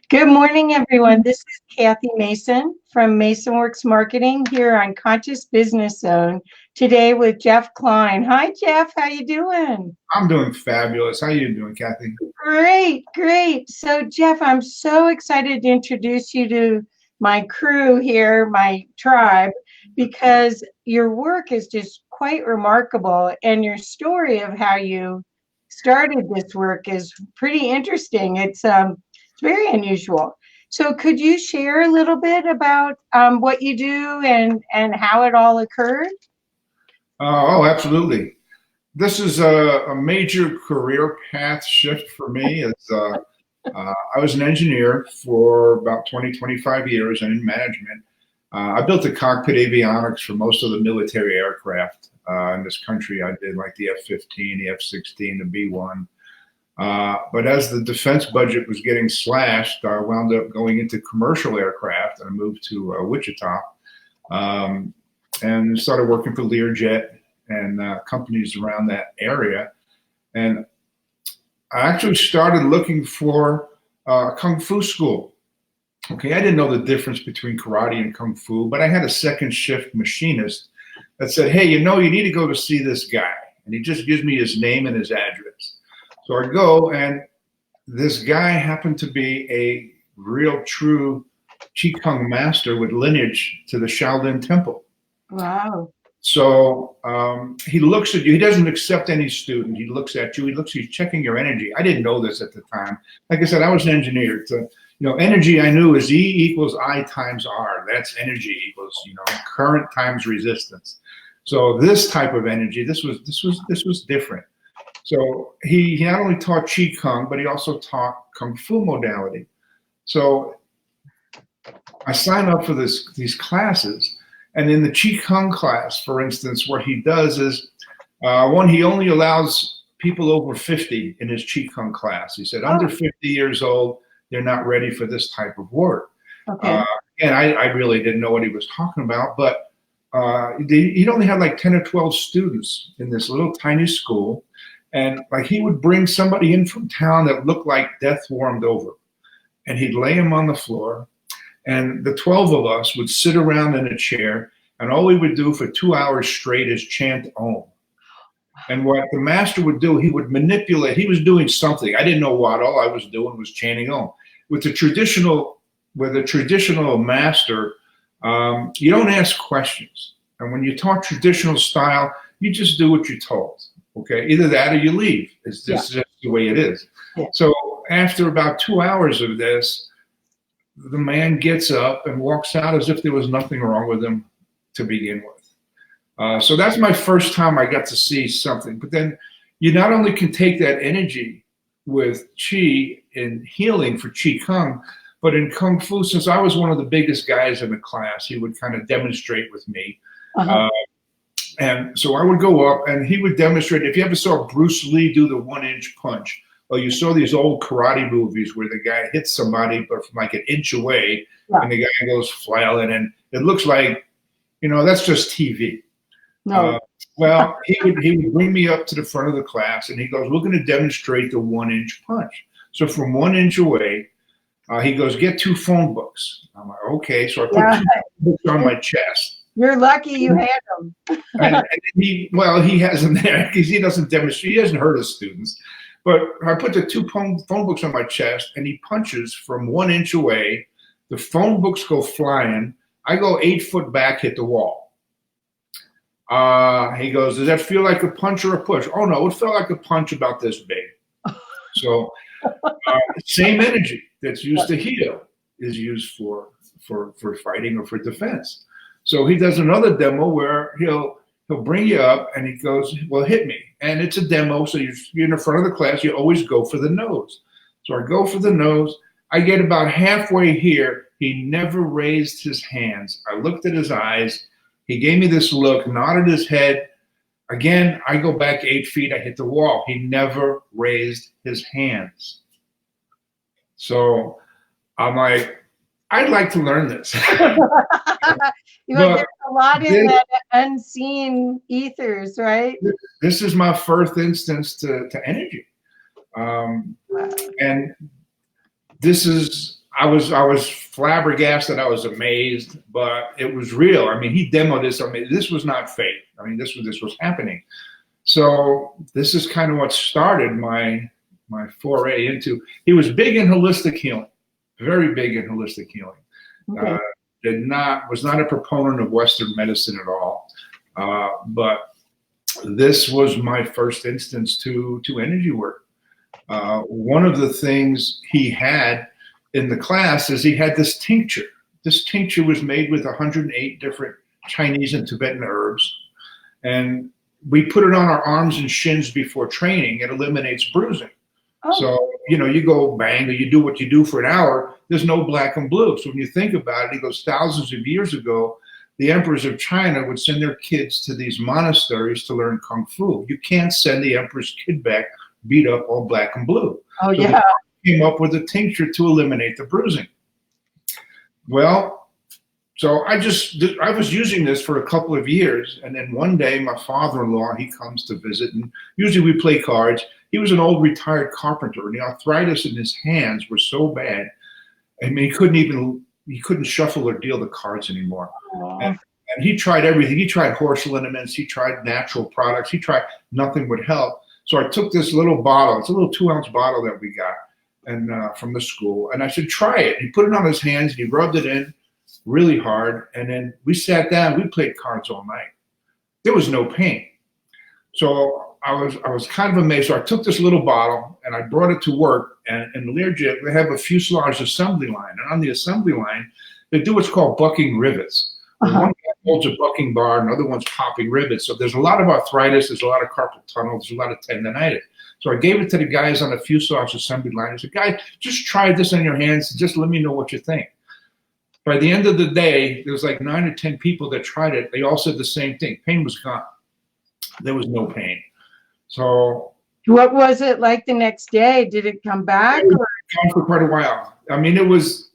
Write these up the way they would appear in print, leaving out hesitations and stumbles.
Good morning, everyone. This is Kathy Mason from MasonWorks Marketing here on Conscious Business Zone today with Jeff Klein. Hi, Jeff. How you doing? I'm doing fabulous. How you doing, Kathy? Great, great. So, Jeff, I'm so excited to introduce you to my crew here, my tribe, because your work is just quite remarkable, and your story of how you started this work is pretty interesting. It's very unusual. So, could you share a little bit about what you do and how it all occurred? Oh, absolutely. This is a major career path shift for me. I was an engineer for about 20, 25 years and in management. I built the cockpit avionics for most of the military aircraft in this country. I did like the F-15, the F-16, the B-1. But as the defense budget was getting slashed, I wound up going into commercial aircraft. I moved to Wichita and started working for Learjet and companies around that area. And I actually started looking for a Kung Fu school. Okay, I didn't know the difference between karate and Kung Fu, but I had a second shift machinist that said, hey, you need to go to see this guy. And he just gives me his name and his address. So I go, and this guy happened to be a real true Qigong master with lineage to the Shaolin Temple. Wow. So he looks at you. He doesn't accept any student. He looks at you. He's checking your energy. I didn't know this at the time. Like I said, I was an engineer. Energy I knew is E equals I times R. That's energy equals, current times resistance. So this type of energy, this was different. So he not only taught Qigong, but he also taught Kung Fu modality. So I signed up for these classes. And in the Qigong class, for instance, what he does is, he only allows people over 50 in his Qigong class. He said, under 50 years old, they're not ready for this type of work. Okay. And I really didn't know what he was talking about, but he'd only had like 10 or 12 students in this little tiny school. And like he would bring somebody in from town that looked like death warmed over. And he'd lay him on the floor. And the 12 of us would sit around in a chair, and all we would do for 2 hours straight is chant Om. And what the master would do, he would manipulate. He was doing something. I didn't know what. All I was doing was chanting Om. With a traditional master, you don't ask questions. And when you talk traditional style, you just do what you're told. Okay, either that or you leave. It's just the way it is. Yeah. So after about 2 hours of this, the man gets up and walks out as if there was nothing wrong with him to begin with. So that's my first time I got to see something. But then you not only can take that energy with Qi in healing for Qigong, but in Kung Fu, since I was one of the biggest guys in the class, he would kind of demonstrate with me. Uh-huh. And so I would go up and he would demonstrate. If you ever saw Bruce Lee do the 1-inch punch, or you saw these old karate movies where the guy hits somebody, but from like an inch away, and the guy goes flailing, and it looks like, that's just TV. No. Well, he would bring me up to the front of the class, and he goes, we're going to demonstrate the 1-inch punch. So from 1 inch away, he goes, get 2 phone books. I'm like, okay. So I put 2 phone books on my chest. You're lucky you had them. and he has them there because he doesn't demonstrate. He hasn't hurt his students. But I put the 2 phone books on my chest, and he punches from 1 inch away. The phone books go flying. I go 8 foot back, hit the wall. He goes, does that feel like a punch or a push? Oh, no, it felt like a punch about this big. So same energy that's used to heal is used for fighting or for defense. So he does another demo where he'll bring you up and he goes, well, hit me. And it's a demo, so you're in the front of the class. You always go for the nose. So I go for the nose. I get about halfway here. He never raised his hands. I looked at his eyes. He gave me this look, nodded his head. Again, I go back 8 feet. I hit the wall. He never raised his hands. So I'm like, I'd like to learn this. There's a lot in that unseen ethers, right? This is my first instance to energy. And this is, I was flabbergasted. I was amazed, but it was real. I mean, he demoed this. I mean, this was not fake. I mean, this was happening. So this is kind of what started my foray into. He was big in holistic healing, very big in holistic healing. Okay. Was not a proponent of Western medicine at all. But this was my first instance to energy work. One of the things he had in the class is he had this tincture. This tincture was made with 108 different Chinese and Tibetan herbs. And we put it on our arms and shins before training. It eliminates bruising. Oh. So, you go bang, or you do what you do for an hour, there's no black and blue. So when you think about it, he goes, thousands of years ago, the emperors of China would send their kids to these monasteries to learn Kung Fu. You can't send the emperor's kid back beat up all black and blue. Oh, so yeah. They came up with a tincture to eliminate the bruising. Well, so I was using this for a couple of years, and then one day my father-in-law, he comes to visit, and usually we play cards. He was an old retired carpenter, and the arthritis in his hands were so bad, I mean, he couldn't shuffle or deal the cards anymore. And he tried everything. He tried horse liniments. He tried natural products. He tried, nothing would help. So I took this little bottle. It's a little 2-ounce bottle that we got and from the school. And I said, try it. He put it on his hands. And he rubbed it in really hard. And then we sat down. We played cards all night. There was no pain. So I was kind of amazed. So I took this little bottle and I brought it to work. And in Learjet, we have a fuselage assembly line. And on the assembly line, they do what's called bucking rivets. Uh-huh. One guy holds a bucking bar, another one's popping rivets. So there's a lot of arthritis, there's a lot of carpal tunnel, there's a lot of tendonitis. So I gave it to the guys on the fuselage assembly line. I said, guys, just try this on your hands. Just let me know what you think. By the end of the day, there was like 9 or 10 people that tried it. They all said the same thing. Pain was gone. There was no pain. So what was it like the next day? Did it come back? It was gone for quite a while. I mean, it was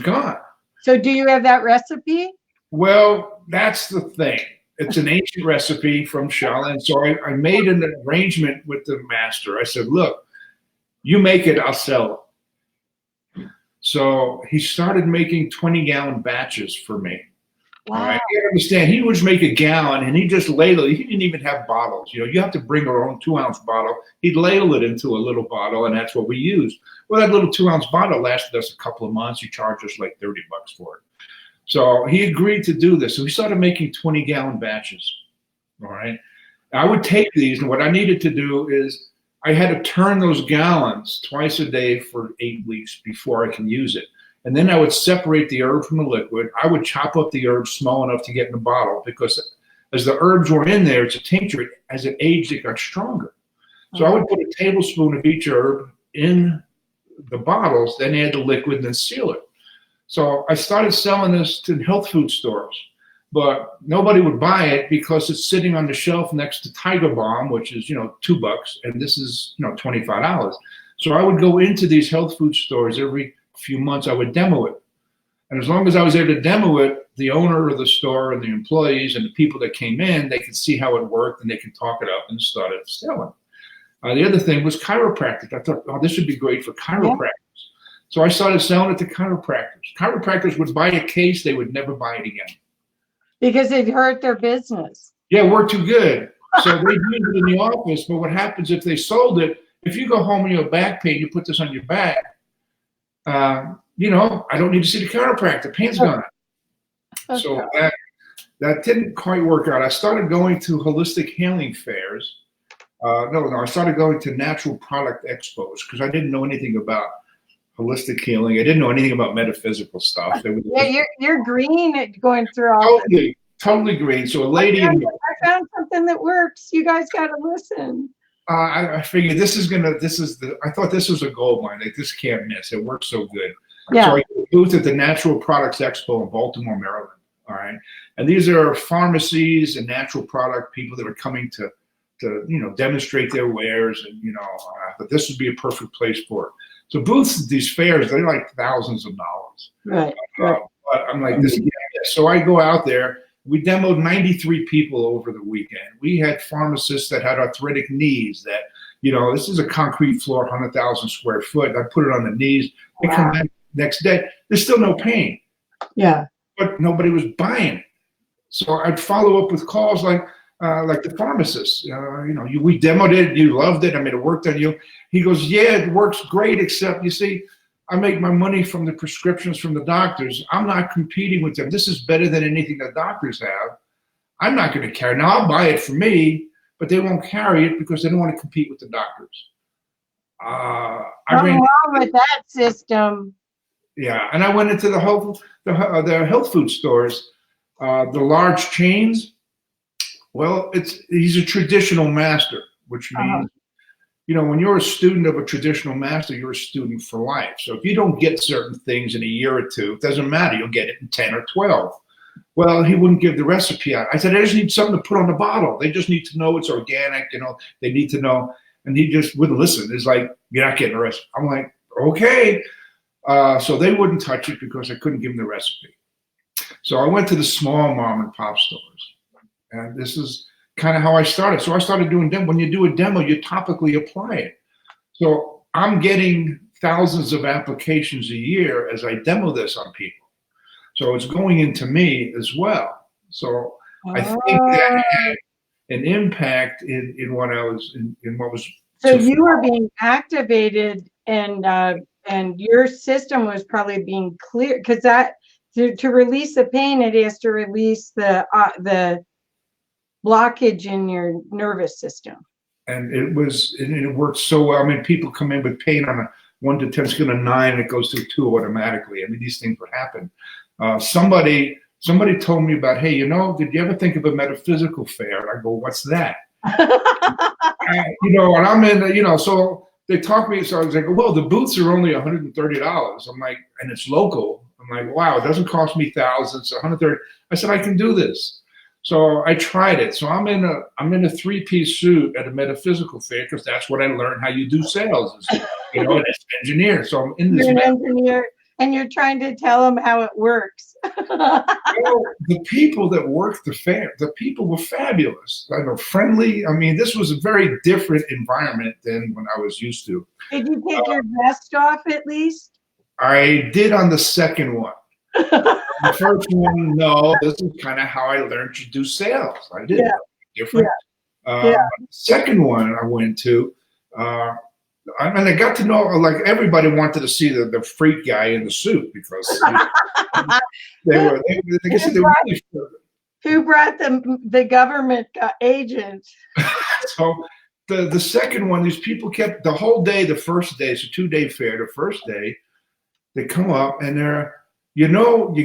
gone. So do you have that recipe? Well, that's the thing. It's an ancient recipe from Shaolin. So I made an arrangement with the master. I said, look, you make it, I'll sell it. So he started making 20-gallon batches for me. Wow. Right? You understand, he would make a gallon and he just ladle. He didn't even have bottles. You have to bring our own 2-ounce bottle. He'd ladle it into a little bottle, and that's what we used. Well, that little 2-ounce bottle lasted us a couple of months. He charged us like $30 for it. So he agreed to do this. So we started making 20-gallon batches. All right. I would take these, and what I needed to do is I had to turn those gallons twice a day for 8 weeks before I can use it. And then I would separate the herb from the liquid. I would chop up the herbs small enough to get in the bottle, because as the herbs were in there, it's a tincture. As it aged, it got stronger. So I would put a tablespoon of each herb in the bottles, then add the liquid, and then seal it. So I started selling this to health food stores, but nobody would buy it because it's sitting on the shelf next to Tiger Balm, which is, $2, and this is, $25. So I would go into these health food stores every few months. I would demo it. And as long as I was there to demo it, the owner of the store and the employees and the people that came in, they could see how it worked and they could talk it up and started selling. The other thing was chiropractic. I thought, oh, this would be great for chiropractors. Yeah. So I started selling it to chiropractors. Chiropractors would buy a case, they would never buy it again. Because it hurt their business. Yeah, it worked too good. So they use it in the office, but what happens if they sold it, if you go home and you have back pain, you put this on your back, I don't need to see the chiropractor, pain's gone. Okay. So that didn't quite work out. I started going to holistic healing fairs. I started going to natural product expos because I didn't know anything about holistic healing. I didn't know anything about metaphysical stuff. You're green going through all totally green. So a lady, I found something that works. You guys got to listen. I figured I thought this was a gold mine. Like, this can't miss. It works so good. Yeah. So I booth at the Natural Products Expo in Baltimore, Maryland. All right. And these are pharmacies and natural product people that are coming to demonstrate their wares. And, but this would be a perfect place for it. So booths at these fairs, they're like thousands of dollars. Right. But I'm like, this. So I go out there. We demoed 93 people over the weekend. We had pharmacists that had arthritic knees that, this is a concrete floor, 100,000 square foot. I put it on the knees. They come back next day. There's still no pain. Yeah. But nobody was buying it. So I'd follow up with calls like the pharmacist. We demoed it, you loved it. I mean, it worked on you. He goes, yeah, it works great, except you see, I make my money from the prescriptions from the doctors. I'm not competing with them. This is better than anything the doctors have. I'm not going to carry it. Now I'll buy it for me, but they won't carry it because they don't want to compete with the doctors. What's wrong with that system? Yeah, and I went into the health food stores, the large chains. Well, he's a traditional master, which means, when you're a student of a traditional master, you're a student for life. So if you don't get certain things in a year or two, it doesn't matter. You'll get it in 10 or 12. Well, he wouldn't give the recipe out. I said, I just need something to put on the bottle. They just need to know it's organic. They need to know. And he just wouldn't listen. It's like, you're not getting the recipe. I'm like, okay. So they wouldn't touch it because I couldn't give them the recipe. So I went to the small mom and pop stores. And this is kind of how I started. So I started doing demo. When you do a demo, you topically apply it. So I'm getting thousands of applications a year as I demo this on people. So it's going into me as well. So I think that had an impact in what I was in what was. So you were being activated, and your system was probably being clear, because that to release the pain, it has to release the blockage in your nervous system. And it worked so well. I mean, people come in with pain on a 1 to 10 scale of 9, and it goes to a 2 automatically. I mean, these things would happen. Somebody told me about, hey, did you ever think of a metaphysical fair? I go, what's that? And I'm in, so they talk me. So I was like, well, the booths are only $130. I'm like, and it's local. I'm like, wow, it doesn't cost me thousands, $130. I said, I can do this. So I tried it. So I'm in a 3-piece suit at a metaphysical fair because that's what I learned how you do sales. As an engineer. So I'm in this. You're an engineer, and you're trying to tell them how it works. The people that worked the fair, the people were fabulous. Friendly. I mean, this was a very different environment than when I was used to. Did you take your vest off at least? I did on the second one. The first one, no. This is kind of how I learned to do sales. I did different. The second one I went to, I got to know, like, everybody wanted to see the freak guy in the suit because they were really. Who brought the government agent? So the second one, these people kept the whole day. The first day, it's a 2-day fair. The first day, they come up and they're, you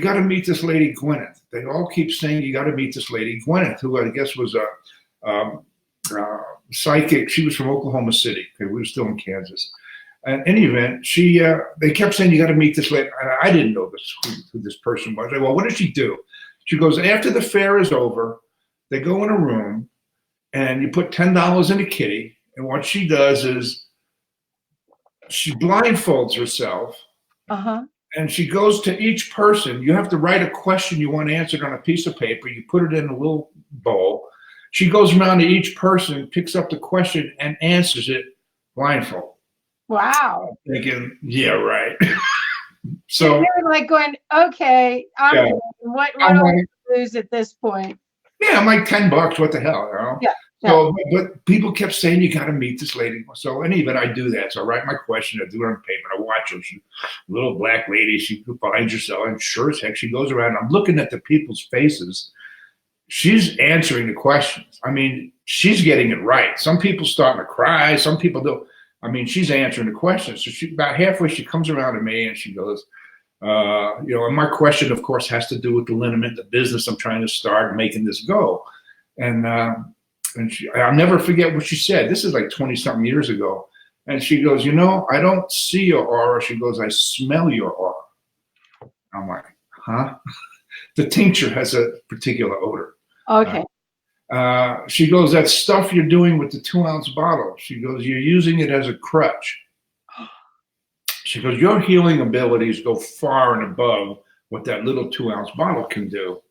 got to meet this lady Gwyneth. They all keep saying you got to meet this lady Gwyneth, who I guess was a psychic. She was from Oklahoma City. Okay, we were still in Kansas. In any event, they kept saying you got to meet this lady. I didn't know who this person was. I said, well, what does she do? She goes, after the fair is over, they go in a room and you put $10 in a kitty. And what she does is she blindfolds herself. And she goes to each person. You have to write a question you want answered on a piece of paper. You put it in a little bowl. She goes around to each person, picks up the question, and answers it blindfold. Wow. I'm thinking, yeah, right. So you're like going, okay, what do I lose at this point? Yeah, I'm like $10. What the hell, Yeah. So, but people kept saying you got to meet this lady. So, anyway, I do that. So I write my question. I do it on paper. I watch her. She's a little black lady. She finds herself, and sure as heck, she goes around. I'm looking at the people's faces. She's answering the questions. I mean, she's getting it right. Some people starting to cry. Some people don't. I mean, she's answering the questions. So about halfway, she comes around to me and she goes, and my question, of course, has to do with the liniment, the business I'm trying to start, making this go. And I'll never forget what she said. This is like 20-something years ago. And she goes, I don't see your aura. She goes, I smell your aura. I'm like, huh? The tincture has a particular odor. Okay. She goes, that stuff you're doing with the 2-ounce bottle. She goes, you're using it as a crutch. She goes, your healing abilities go far and above what that little 2-ounce bottle can do.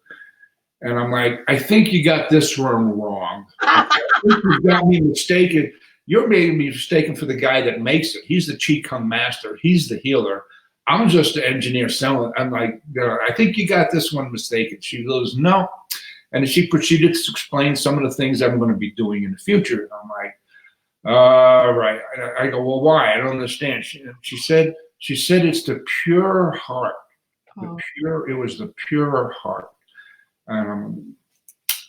And I'm like, I think you got this one wrong. I think you got me mistaken. You're making me mistaken for the guy that makes it. He's the Qigong master. He's the healer. I'm just an engineer selling. I'm like, I think you got this one mistaken. She goes, no. And she proceeded to explain some of the things I'm going to be doing in the future. And I'm like, right. I go, well, why? I don't understand. She said it's the pure heart. It was the pure heart.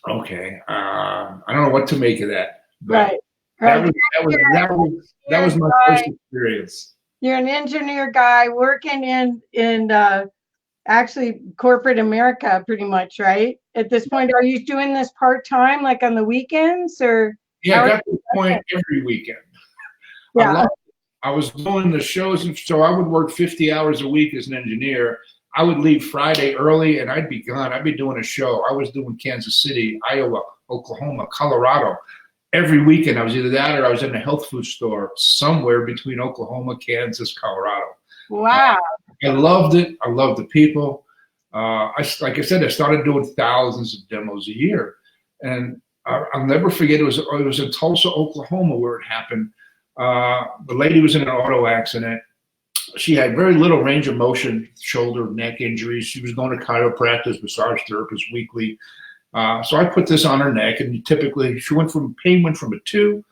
Okay. I don't know what to make of that. Right. Right. That was my first experience. You're an engineer guy working in actually corporate America, pretty much, right? At this point, are you doing this part-time, like on the weekends, or? Yeah, I got to the point every weekend. Yeah. I was doing the shows, and so I would work 50 hours a week as an engineer. I would leave Friday early, and I'd be gone. I'd be doing a show. I was doing Kansas City, Iowa, Oklahoma, Colorado. Every weekend, I was either that or I was in a health food store somewhere between Oklahoma, Kansas, Colorado. Wow. I loved it. I loved the people. Like I said, I started doing thousands of demos a year, and I'll never forget. It was in Tulsa, Oklahoma, where it happened. The lady was in an auto accident. She had very little range of motion, shoulder, neck injuries. She was going to chiropractors, massage therapists weekly. So I put this on her neck, and typically pain went from a 2,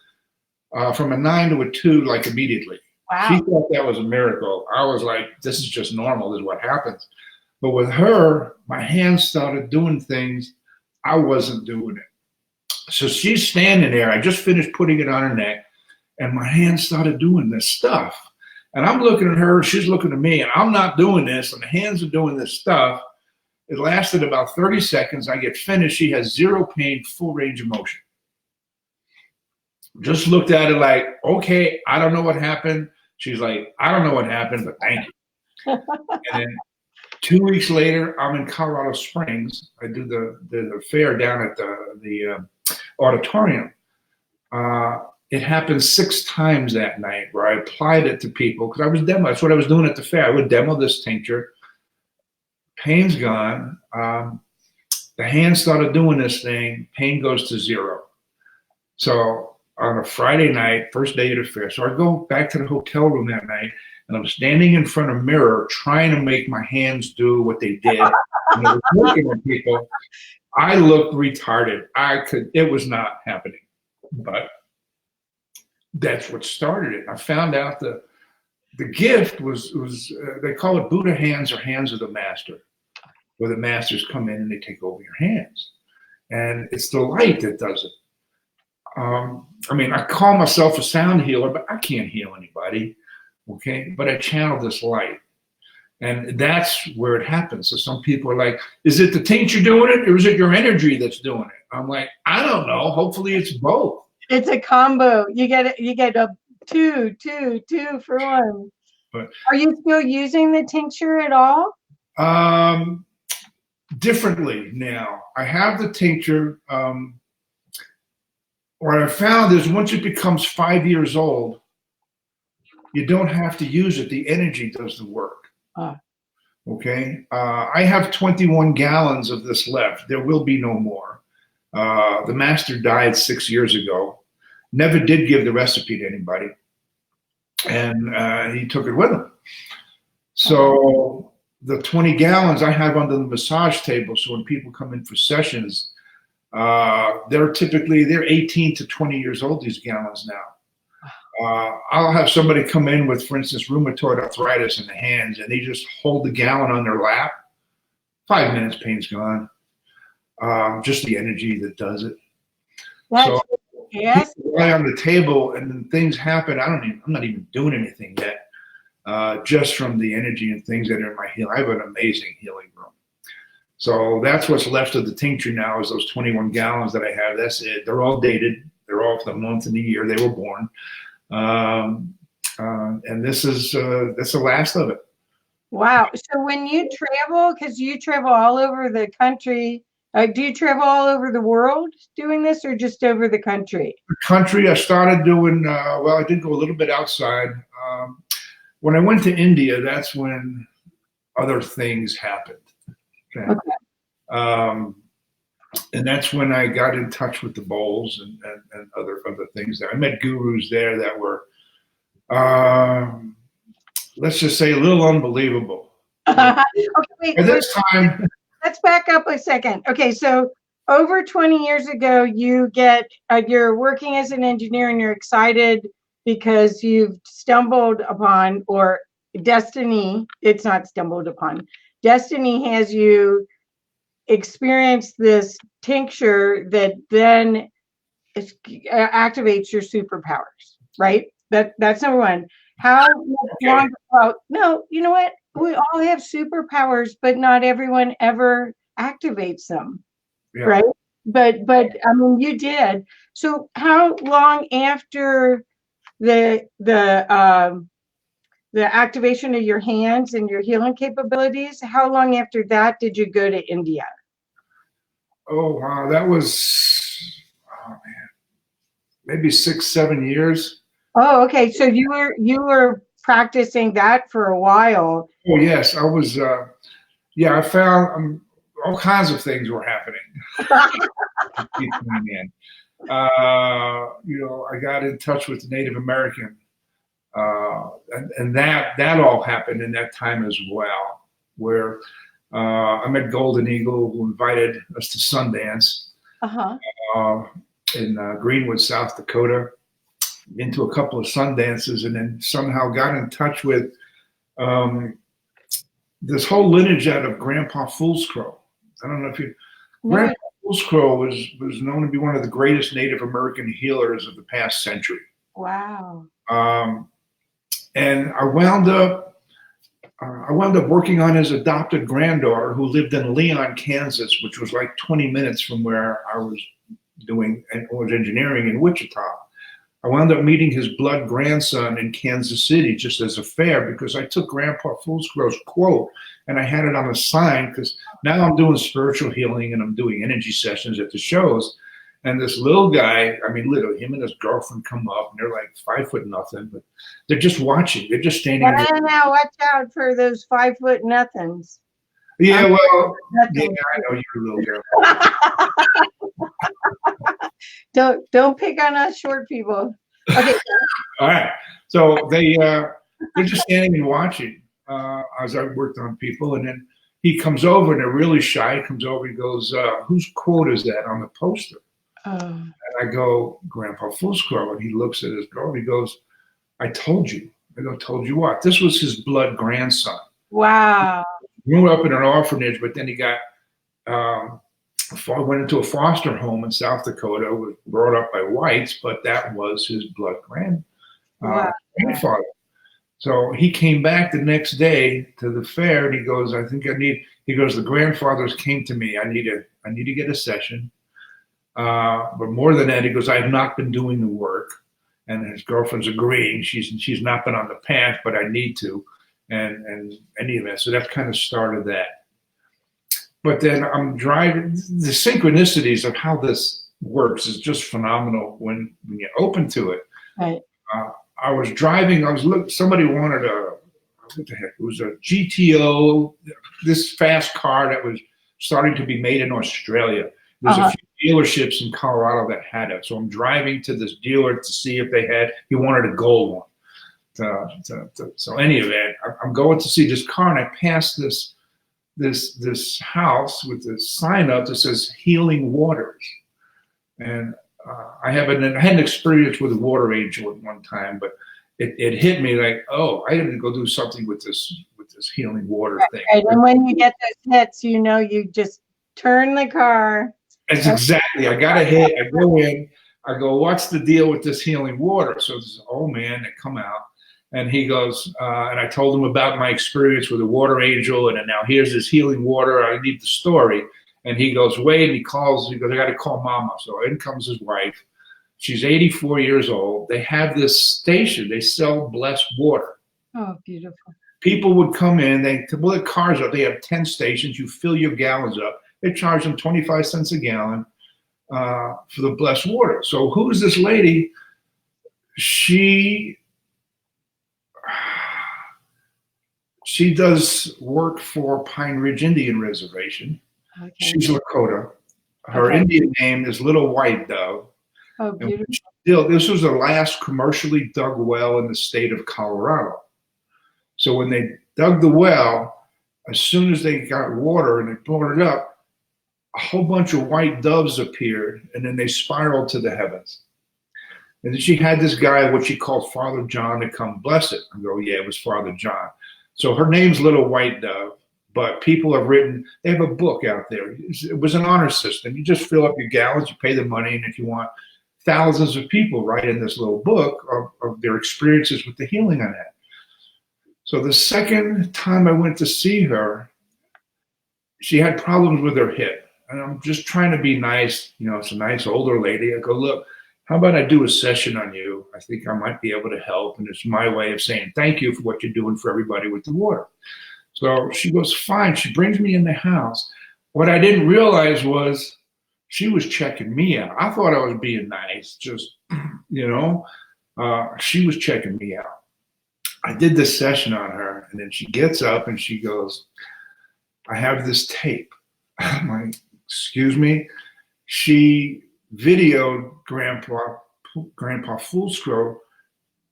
from a 9 to a 2, like immediately. Wow. She thought that was a miracle. I was like, this is just normal. This is what happens. But with her, my hands started doing things I wasn't doing it. So she's standing there. I just finished putting it on her neck, and my hands started doing this stuff. And I'm looking at her, she's looking at me, and I'm not doing this, and the hands are doing this stuff. It lasted about 30 seconds. I get finished. She has zero pain, full range of motion. Just looked at it like, okay, I don't know what happened. She's like, I don't know what happened, but thank you. And then 2 weeks later, I'm in Colorado Springs. I do the fair down at the auditorium. It happened 6 times that night where I applied it to people because I was demo. That's what I was doing at the fair. I would demo this tincture. Pain's gone. The hand started doing this thing. Pain goes to 0. So on a Friday night, first day of the fair, so I go back to the hotel room that night, and I'm standing in front of a mirror trying to make my hands do what they did. And I was looking at people. I looked retarded. It was not happening. But that's what started it. I found out the gift was they call it Buddha hands or hands of the master, where the masters come in and they take over your hands. And it's the light that does it. I mean, I call myself a sound healer, but I can't heal anybody, okay? But I channel this light. And that's where it happens. So some people are like, is it the tincture doing it, or is it your energy that's doing it? I'm like, I don't know. Hopefully it's both. It's a combo. You get a two for one. But are you still using the tincture at all? Differently now. I have the tincture. What I found is once it becomes 5 years old, you don't have to use it. The energy does the work. Okay. I have 21 gallons of this left. There will be no more. The master died 6 years ago. Never did give the recipe to anybody. And he took it with him. So the 20 gallons I have under the massage table. So when people come in for sessions, they're 18 to 20 years old, these gallons now. I'll have somebody come in with, for instance, rheumatoid arthritis in the hands, and they just hold the gallon on their lap. 5 minutes, pain's gone. Just the energy that does it. So yes. lie on the table, and then things happen. I'm not even doing anything yet. Just from the energy and things that are in my healing. I have an amazing healing room. So that's what's left of the tincture now is those 21 gallons that I have. That's it. They're all dated. They're all for the month and the year they were born. And this is that's the last of it. Wow. So when you travel, because you travel all over the country, do you travel all over the world doing this, or just over the country? The country, I started doing, well, I did go a little bit outside. When I went to India, that's when other things happened. Okay. And that's when I got in touch with the bowls and other things there. I met gurus there that were let's just say a little unbelievable. Okay, wait, At this time, let's back up a second. Okay, so over 20 years ago, you're working as an engineer and you're excited because you've stumbled upon, or destiny, it's not stumbled upon, destiny has you experience this tincture that then activates your superpowers, right? That's number one. How long? Well, no, you know what? We all have superpowers, but not everyone ever activates them, yeah. right? But I mean, you did. So how long after the activation of your hands and your healing capabilities? How long after that did you go to India? Oh wow, that was, oh man, maybe 6, 7 years. Oh, okay. So you were practicing that for a while. Oh yes, I was. Yeah, I found all kinds of things were happening. Keep coming in. I got in touch with the Native American, and that all happened in that time as well, where I met Golden Eagle, who invited us to Sundance Uh-huh. uh, in Greenwood, South Dakota, into a couple of Sundances, and then somehow got in touch with um, this whole lineage out of Grandpa Foolscrow. I don't know if you. No. Grandpa Foolscrow was known to be one of the greatest Native American healers of the past century. Wow. Um, and I wound up working on his adopted granddaughter, who lived in Leon, Kansas, which was like 20 minutes from where I was engineering in Wichita. I wound up meeting his blood grandson in Kansas City just as a fair, because I took Grandpa Foolscrow's quote and I had it on a sign, because now I'm doing spiritual healing and I'm doing energy sessions at the shows. And this little guy, I mean, literally, him and his girlfriend come up and they're like 5 foot nothing, but they're just watching. They're just standing there. Now watch out for those 5 foot nothings. Yeah, well, yeah, Nothing. I know you're a little girl. Don't pick on us short people. Okay. All right. So they're just standing and watching as I worked on people, and then he comes over and they're really shy. He comes over, he goes, "Whose quote is that on the poster?" And I go, "Grandpa Foolscrow." And he looks at his girl. He goes, "I told you." I go, "Told you what?" This was his blood grandson. Wow. He grew up in an orphanage, but then he got went into a foster home in South Dakota, was brought up by whites, but that was his blood grandfather. So he came back the next day to the fair, and he goes, he goes, "The grandfathers came to me. I need to get a session. But more than that," he goes, "I have not been doing the work." And his girlfriend's agreeing. She's not been on the path, but I need to. And any event. So that kind of started that. But then I'm driving. The synchronicities of how this works is just phenomenal when you open to it. Right. I was driving. Somebody wanted what the heck? It was a GTO, this fast car that was starting to be made in Australia. There's a few dealerships in Colorado that had it. So I'm driving to this dealer to see if he wanted a gold one. So any event, I'm going to see this car, and I pass this house with this sign up that says Healing Waters. And I had an experience with a water angel at one time, but it hit me like, oh, I got to go do something with this healing water thing. Right. And when you get those hits, you just turn the car. That's exactly. I got a hit. I go in. I go, "What's the deal with this healing water?" So this old man that come out, and he goes, and I told him about my experience with a water angel, and now here's this healing water. I need the story. And he goes, "Wait," and he goes, "I got to call Mama." So in comes his wife. She's 84 years old. They have this station. They sell blessed water. Oh, beautiful. People would come in. To pull their cars up, they have 10 stations. You fill your gallons up. They charge them 25 cents a gallon for the blessed water. So who's this lady? She does work for Pine Ridge Indian Reservation. Okay. She's Lakota. Her Indian name is Little White Dove. Oh, beautiful. This was the last commercially dug well in the state of Colorado. So when they dug the well, as soon as they got water and they brought it up, a whole bunch of white doves appeared, and then they spiraled to the heavens. And then she had this guy, what she called Father John, to come bless it. I go, yeah, it was Father John. So her name's Little White Dove, but people have written, they have a book out there. It was an honor system. You just fill up your gallons, you pay the money, and if you want, thousands of people write in this little book of their experiences with the healing on that. So the second time I went to see her, she had problems with her hip. And I'm just trying to be nice. You know, it's a nice older lady. I go, look, how about I do a session on you? I think I might be able to help. And it's my way of saying thank you for what you're doing for everybody with the water. So she goes, fine. She brings me in the house. What I didn't realize was she was checking me out. I thought I was being nice, just, you know, she was checking me out. I did this session on her, and then she gets up and she goes, I have this tape. I'm like, excuse me? She videoed Grandpa Foolscrow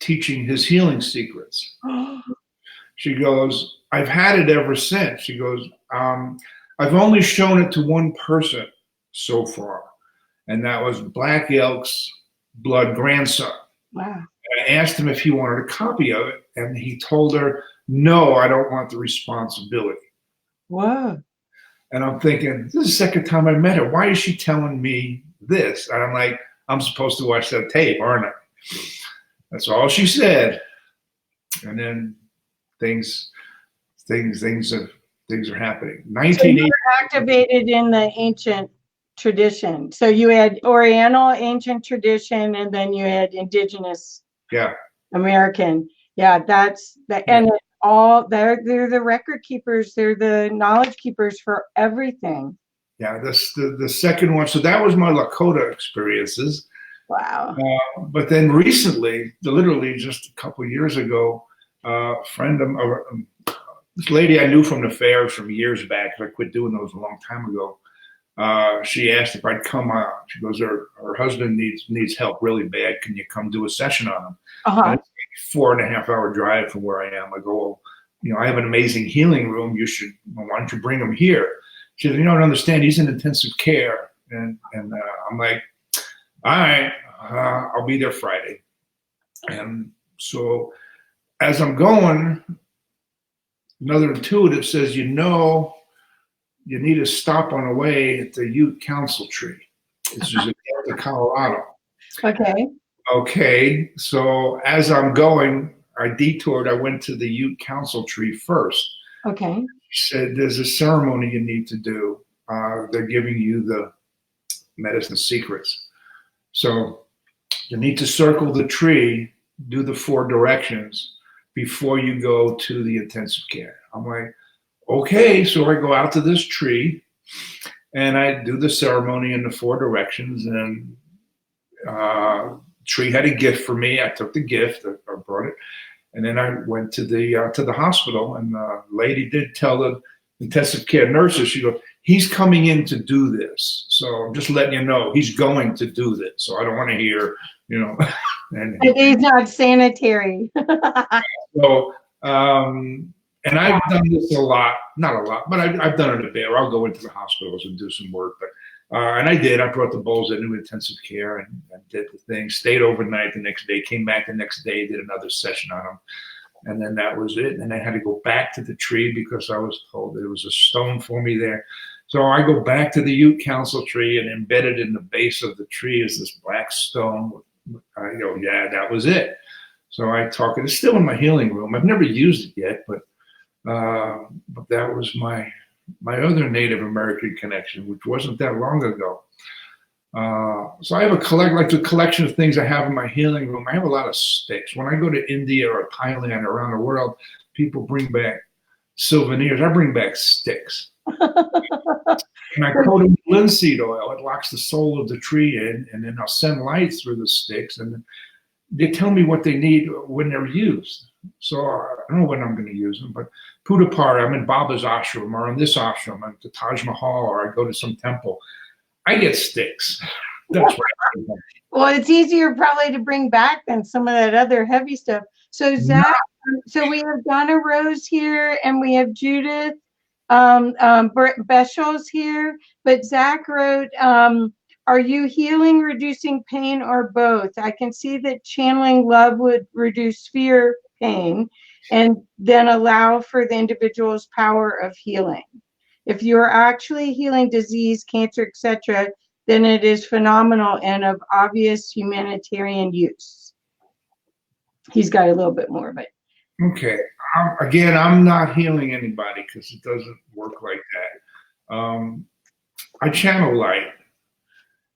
teaching his healing secrets. She goes, I've had it ever since. She goes, I've only shown it to one person so far, and that was Black Elk's blood grandson. Wow. I asked him if he wanted a copy of it, and he told her, no, I don't want the responsibility. Whoa. And I'm thinking, this is the second time I met her. Why is she telling me this? And I'm like, I'm supposed to watch that tape, aren't I? That's all she said. And then things are happening. So you were activated in the ancient tradition. So you had Oriental ancient tradition, and then you had indigenous American. Yeah, that's the and all they're the record keepers, they're the knowledge keepers for everything. Yeah, this the second one. So that was my Lakota experiences. Wow. But then recently, literally just a couple of years ago, a friend of this lady I knew from the fairs from years back, I quit doing those a long time ago. She asked if I'd come on. She goes, her husband needs help really bad. Can you come do a session on him? And it's a 4.5-hour drive from where I am. I go, well, you know, I have an amazing healing room. Why don't you bring him here? She said, you don't understand. He's in intensive care. And I'm like, all right, I'll be there Friday. And so as I'm going, another intuitive says, you know, you need to stop on the way at the Ute Council Tree. It's just in Colorado. Okay. So as I'm going, I detoured. I went to the Ute Council Tree first. Okay. She said, there's a ceremony you need to do. They're giving you the medicine secrets. So you need to circle the tree, do the 4 directions before you go to the intensive care. I'm like, okay. So I go out to this tree and I do the ceremony in the 4 directions, and tree had a gift for me. I took the gift, I brought it, and then I went to the hospital, and the lady did tell the intensive care nurses, she goes, he's coming in to do this. So I'm just letting you know, he's going to do this. So I don't want to hear, you know. And he's not sanitary. So, and I've done this a lot, not a lot, but I've done it a bit. I'll go into the hospitals and do some work. But and I did. I brought the bowls into intensive care and did the thing. Stayed overnight the next day. Came back the next day. Did another session on them, and then that was it. And I had to go back to the tree because I was told there was a stone for me there. So I go back to the Ute Council Tree, and embedded in the base of the tree is this black stone. I go, yeah, that was it. So I talk. It's still in my healing room. I've never used it yet, but that was my other Native American connection, which wasn't that long ago. So I have a collection of things I have in my healing room. I have a lot of sticks. When I go to India or Thailand or around the world, people bring back souvenirs. I bring back sticks. And I coat them with linseed oil. It locks the soul of the tree in, and then I'll send light through the sticks, and they tell me what they need when they're used. So I don't know when I'm going to use them, but Pudapar, I'm in Baba's ashram, or in this ashram, I'm at the Taj Mahal, or I go to some temple. I get sticks. That's right. Well, it's easier probably to bring back than some of that other heavy stuff. So No. Zach, so we have Donna Rose here, and we have Judith Beschels here. But Zach wrote, "Are you healing, reducing pain, or both? I can see that channeling love would reduce fear, pain, and then allow for the individual's power of healing. If you are actually healing disease, cancer, etc., then it is phenomenal and of obvious humanitarian use." He's got a little bit more, but Okay. Again, I'm not healing anybody because it doesn't work like that. I channel light,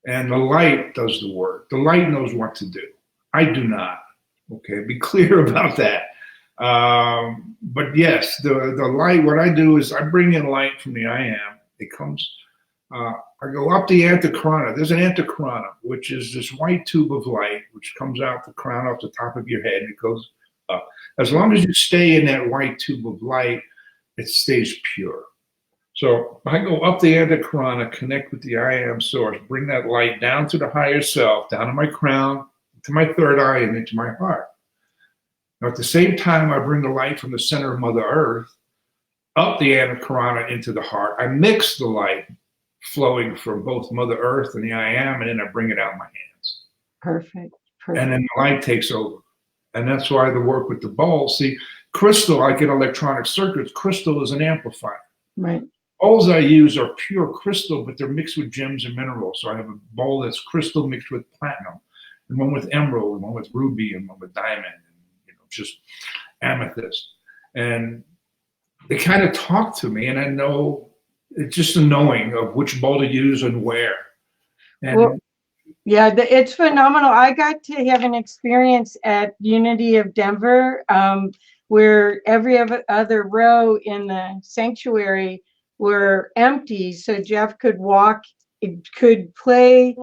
and the light does the work. The light knows what to do. I do not. Okay, be clear about that. But yes, the light. What I do is I bring in light from the I am. It comes. I go up the anticorona. There's an anticorona, which is this white tube of light, which comes out the crown off the top of your head, and it goes up. As long as you stay in that white tube of light, it stays pure. So I go up the anticorona, connect with the I am source, bring that light down to the higher self, down to my crown, to my third eye, and into my heart. Now, at the same time, I bring the light from the center of Mother Earth up the anticorona into the heart. I mix the light flowing from both Mother Earth and the I am, and then I bring it out in my hands. perfect. And then the light takes over. And that's why the work with the bowls. See, crystal, like in electronic circuits, crystal is an amplifier. Right. Bowls I use are pure crystal, but they're mixed with gems and minerals. So I have a bowl that's crystal mixed with platinum, and one with emerald, and one with ruby, and one with diamond, and just amethyst. And they kind of talk to me, and I know it's just a knowing of which bowl to use and where. And Well, yeah, it's phenomenal. I got to have an experience at Unity of Denver, where every other row in the sanctuary were empty, so Jeff could play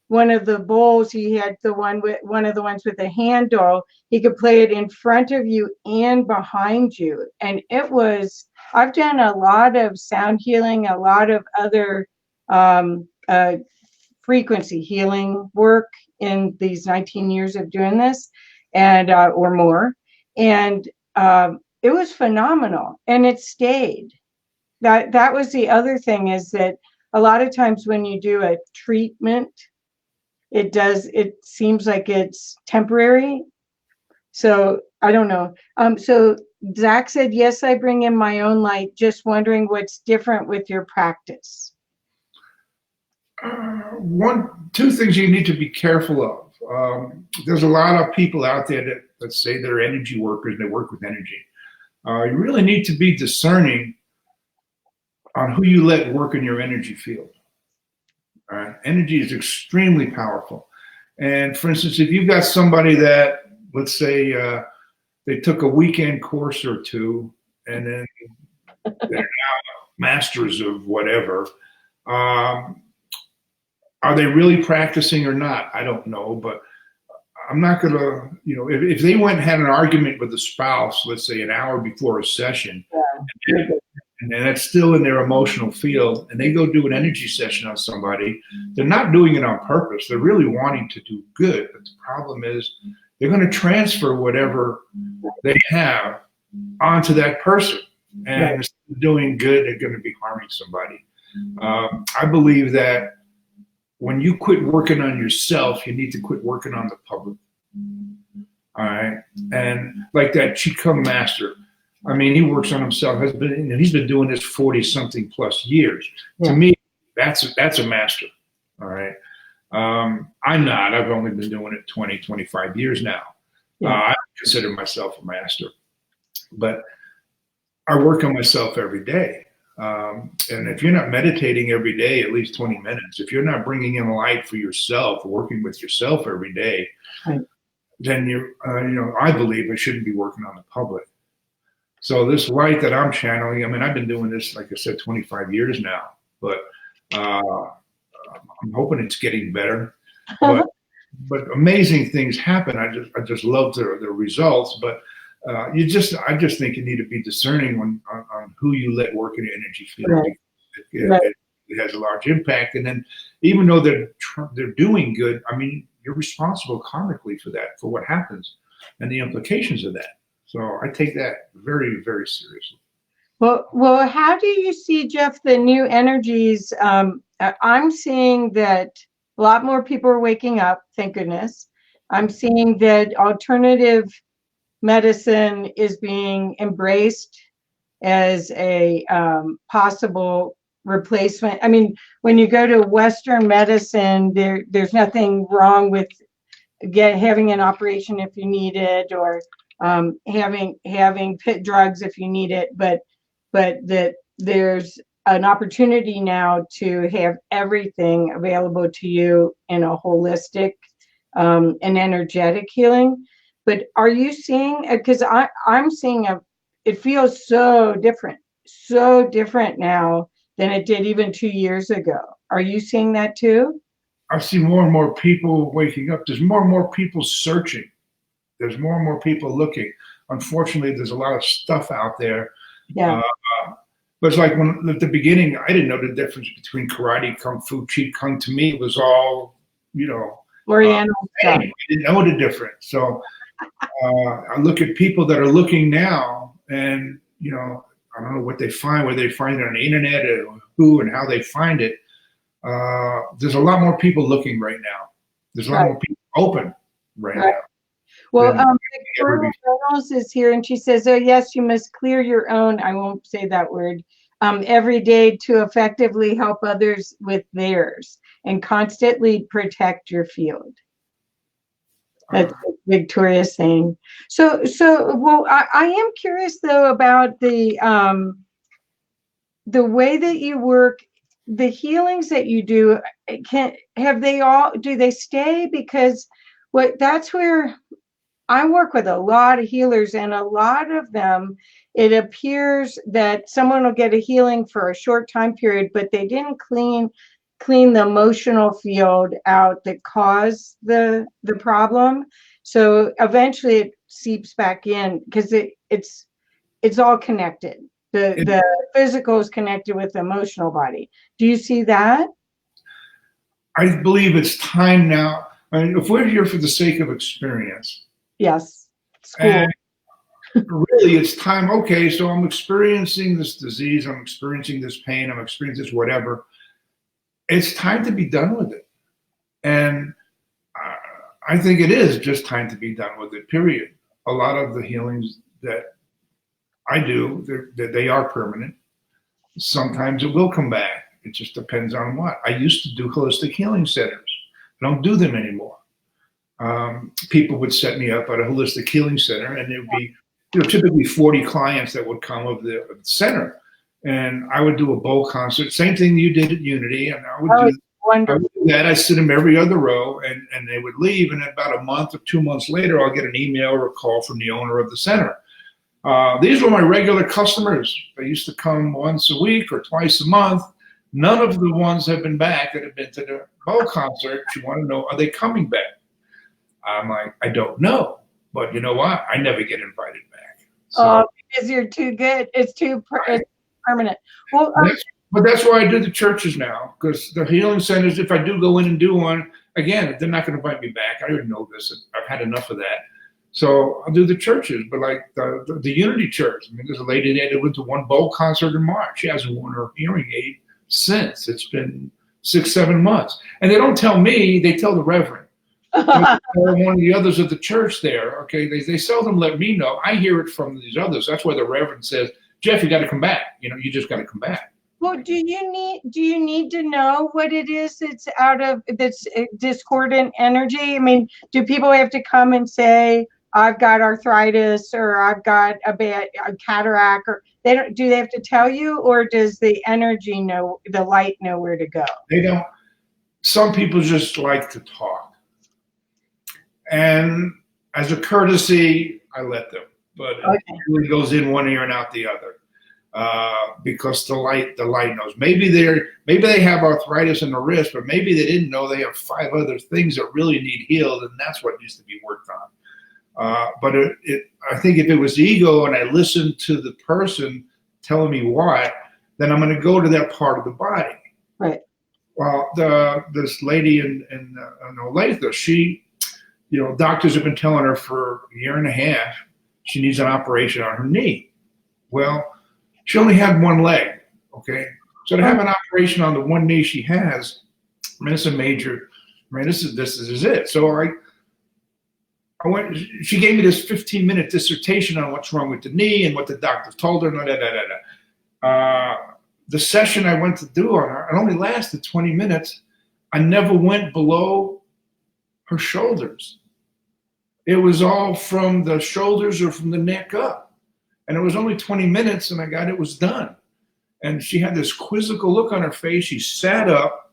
one of the bowls. He had one of the ones with the handle. He could play it in front of you and behind you, and it was. I've done a lot of sound healing, a lot of other frequency healing work in these 19 years of doing this, and or more, and it was phenomenal, and it stayed. That was the other thing, is that a lot of times when you do a treatment, it seems like it's temporary. So I don't know. So Zach said, yes, I bring in my own light. Just wondering what's different with your practice. Two things you need to be careful of. There's a lot of people out there that, let's say, they're energy workers, they work with energy. You really need to be discerning on who you let work in your energy field. All right? Energy is extremely powerful. And for instance, if you've got somebody that, let's say, they took a weekend course or two, and then they're now masters of whatever, are they really practicing or not? I don't know, but I'm not going to, if they went and had an argument with a spouse, let's say an hour before a session, and that's still in their emotional field, and they go do an energy session on somebody, they're not doing it on purpose. They're really wanting to do good. But the problem is they're going to transfer whatever they have onto that person. And instead of doing good, they're going to be harming somebody. I believe that when you quit working on yourself, you need to quit working on the public. All right. And like that Qigong master, I mean, he works on himself. He's been doing this 40-something plus years. Yeah. To me, that's a master. All right. I'm not. I've only been doing it 20, 25 years now. Yeah. I consider myself a master. But I work on myself every day. And if you're not meditating every day, at least 20 minutes, if you're not bringing in light for yourself, working with yourself every day, right, then I believe I shouldn't be working on the public. So this light that I'm channeling, I mean, I've been doing this, like I said, 25 years now, but I'm hoping it's getting better. But amazing things happen. I just love the results. But I just think you need to be discerning on who you let work in your energy field. Right. It has a large impact. And then even though they're doing good, I mean, you're responsible karmically for that, for what happens. and the implications of that. So I take that very, very seriously. Well, how do you see, Jeff, the new energies? I'm seeing that a lot more people are waking up, thank goodness. I'm seeing that alternative medicine is being embraced as a possible replacement. I mean, when you go to Western medicine, there's nothing wrong with having an operation if you need it, or having pit drugs if you need it, but that there's an opportunity now to have everything available to you in a holistic and energetic healing. But are you seeing, because I'm seeing it feels so different now than it did even 2 years ago. Are you seeing that too? I see more and more people waking up. There's more and more people searching. There's more and more people looking. Unfortunately, there's a lot of stuff out there. Yeah. But it's like when at the beginning, I didn't know the difference between karate, kung fu, cheat kung. To me, it was all, Oriental stuff. I didn't know the difference. So I look at people that are looking now, and I don't know what they find, where they find it on the internet, or who and how they find it. There's a lot more people looking right now. There's a lot more people open right now. Well, Victoria Reynolds is here, and she says, "Oh yes, you must clear your own." I won't say that word. Every day to effectively help others with theirs, and constantly protect your field. That's what Victoria's saying. So, well, I am curious though about the way that you work, the healings that you do. Do they stay? Because that's where I work with a lot of healers, and a lot of them, it appears that someone will get a healing for a short time period, but they didn't clean the emotional field out that caused the problem. So eventually it seeps back in, because it's all connected. The physical is connected with the emotional body. Do you see that? I believe it's time now. I mean, if we're here for the sake of experience. Yes. School. And really, it's time. Okay, so I'm experiencing this disease. I'm experiencing this pain. I'm experiencing this whatever. It's time to be done with it. And I think it is just time to be done with it, period. A lot of the healings that I do, they are permanent. Sometimes it will come back. It just depends on what. I used to do holistic healing centers. I don't do them anymore. People would set me up at a holistic healing center, and there would be typically 40 clients that would come of the center. And I would do a bowl concert, same thing you did at Unity, and I would do that. I sit them every other row, and they would leave, and about a month or 2 months later, I'll get an email or a call from the owner of the center. These were my regular customers. They used to come once a week or twice a month. None of the ones have been back that have been to the bowl concert. You want to know, are they coming back? I'm like, I don't know. But you know what? I never get invited back. So, because you're too good. It's permanent. Well, but that's why I do the churches now, because the healing centers, if I do go in and do one, again, they're not going to invite me back. I already know this. I've had enough of that. So I'll do the churches, but like the Unity Church. I mean, there's a lady there that went to one bowl concert in March. She hasn't worn her hearing aid since. It's been 6-7 months. And they don't tell me, they tell the Reverend. Or one of the others of the church there. Okay, they seldom let me know. I hear it from these others. That's why the Reverend says, Jeff, you got to come back. You just got to come back. Well, do you need to know what it is that's discordant energy? I mean, do people have to come and say, I've got arthritis, or I've got a cataract, or do they have to tell you, or does the energy know, the light know where to go? They don't. Some people just like to talk. And as a courtesy, I let them, but it really goes in one ear and out the other, because the light knows. Maybe they have arthritis in the wrist, but maybe they didn't know they have 5 other things that really need healed, and that's what needs to be worked on. But I think if it was ego and I listened to the person telling me why, then I'm going to go to that part of the body. Right. Well, this lady in Olathe, doctors have been telling her for a year and a half she needs an operation on her knee. Well, she only had one leg, okay? So to have an operation on the one knee she has, I mean, it's a major, this is it. So I went, she gave me this 15-minute dissertation on what's wrong with the knee and what the doctor told her. The session I went to do on her, it only lasted 20 minutes. I never went below her shoulders. It was all from the shoulders or from the neck up. And it was only 20 minutes and it was done. And she had this quizzical look on her face. She sat up,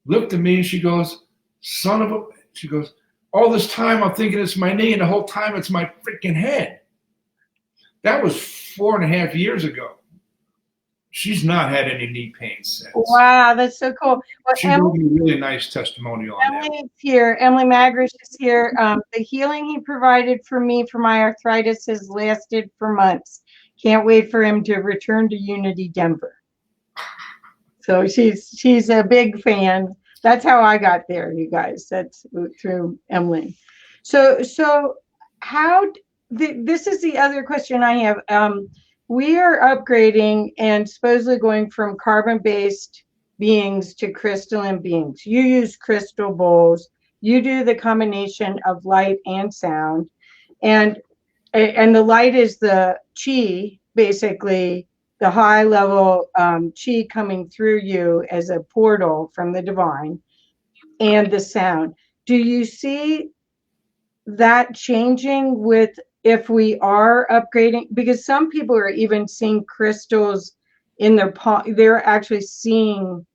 looked at me, and she goes, she goes, all this time I'm thinking it's my knee, and the whole time it's my freaking head. That was 4.5 years ago. She's not had any knee pain since. Wow, that's so cool. Well, she wrote me a really nice testimonial on that. Emily's here. Emily Magrish is here. The healing he provided for me for my arthritis has lasted for months. Can't wait for him to return to Unity Denver. So she's a big fan. That's how I got there, you guys. That's through Emily. So how? This is the other question I have. We are upgrading and supposedly going from carbon-based beings to crystalline beings. You use crystal bowls. You do the combination of light and sound, and the light is the chi, basically the high level chi coming through you as a portal from the divine, and the sound. Do you see that changing with if we are upgrading? Because some people are even seeing crystals in their palm. They're actually seeing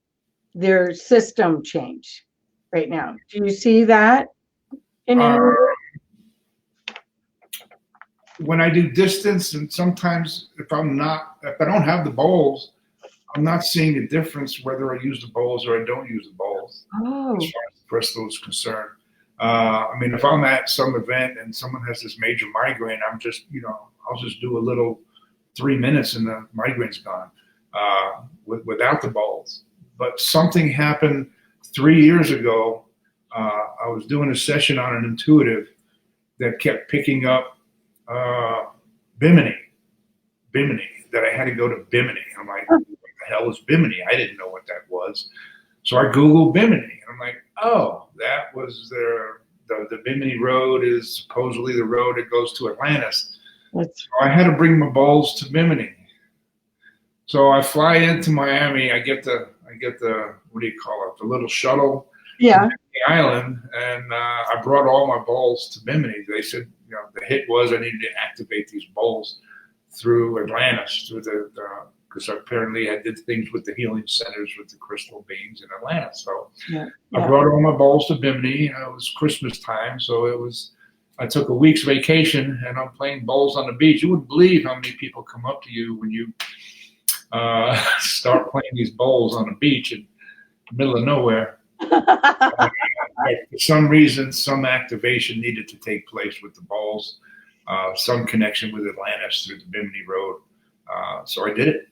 their system change right now. Do you see that in any way? When I do distance, and sometimes if I don't have the bowls, I'm not seeing a difference whether I use the bowls or I don't use the bowls. Oh. As far as the crystal is concerned. I mean, if I'm at some event and someone has this major migraine, I'm just, I'll just do a little 3 minutes and the migraine's gone without the bowls. But something happened 3 years ago. I was doing a session on an intuitive that kept picking up Bimini, that I had to go to Bimini. I'm like, what the hell is Bimini? I didn't know what that was. So I Googled Bimini, and I'm like, oh, that was the Bimini Road is supposedly the road that goes to Atlantis. So I had to bring my bowls to Bimini. So I fly into Miami. I get the what do you call it? The little shuttle. Yeah. To the island, and I brought all my bowls to Bimini. They said, the hit was I needed to activate these bowls through Atlantis, because apparently I did things with the healing centers with the crystal beings in Atlanta. So I brought all my bowls to Bimini. It was Christmas time, so I took a week's vacation, and I'm playing bowls on the beach. You wouldn't believe how many people come up to you when you start playing these bowls on the beach in the middle of nowhere. For some reason, some activation needed to take place with the bowls, some connection with Atlantis through the Bimini Road. So I did it.